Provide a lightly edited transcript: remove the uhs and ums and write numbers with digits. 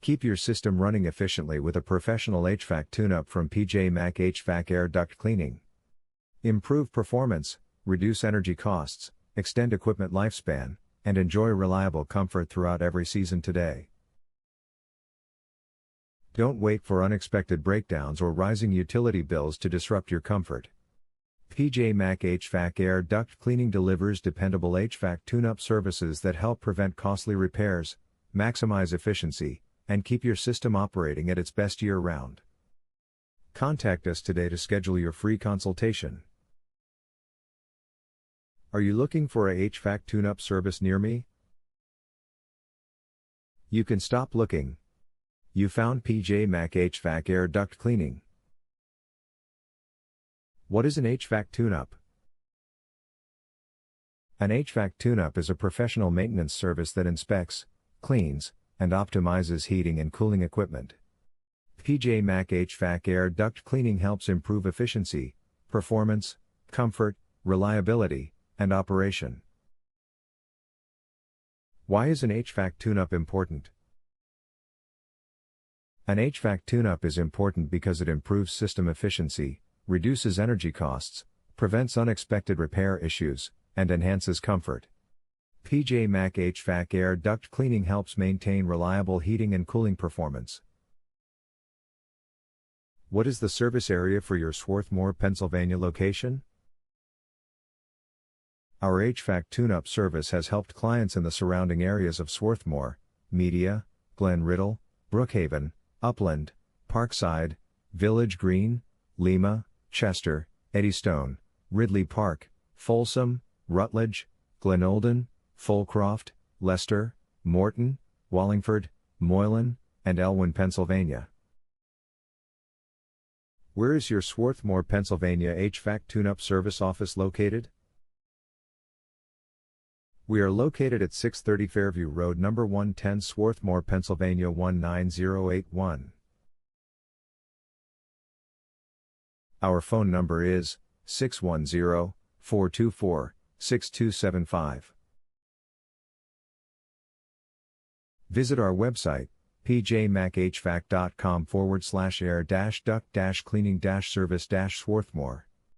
Keep your system running efficiently with a professional HVAC tune-up from PJ Mac HVAC Air Duct Cleaning. Improve performance, reduce energy costs, extend equipment lifespan, and enjoy reliable comfort throughout every season today. Don't wait for unexpected breakdowns or rising utility bills to disrupt your comfort. PJ Mac HVAC Air Duct Cleaning delivers dependable HVAC tune-up services that help prevent costly repairs, maximize efficiency, and keep your system operating at its best year-round. Contact us today to schedule your free consultation. Are you looking for a HVAC tune-up service near me? You can stop looking. You found PJ Mac HVAC Air Duct Cleaning. What is an HVAC tune-up? An HVAC tune-up is a professional maintenance service that inspects, cleans, and optimizes heating and cooling equipment. PJ Mac HVAC Air Duct Cleaning helps improve efficiency, performance, comfort, reliability, and operation. Why is an HVAC tune-up important? An HVAC tune-up is important because it improves system efficiency, reduces energy costs, prevents unexpected repair issues, and enhances comfort. PJ Mac HVAC Air Duct Cleaning helps maintain reliable heating and cooling performance. What is the service area for your Swarthmore, Pennsylvania location? Our HVAC tune-up service has helped clients in the surrounding areas of Swarthmore, Media, Glen Riddle, Brookhaven, Upland, Parkside, Village Green, Lima, Chester, Eddystone, Ridley Park, Folsom, Rutledge, Glenolden, Fulcroft, Leicester, Morton, Wallingford, Moylan, and Elwyn, Pennsylvania. Where is your Swarthmore, Pennsylvania HVAC tune-up service office located? We are located at 630 Fairview Road, number 110, Swarthmore, Pennsylvania 19081. Our phone number is 610-424-6275. Visit our website, pjmachvac.com/air-duct-cleaning-service-Swarthmore.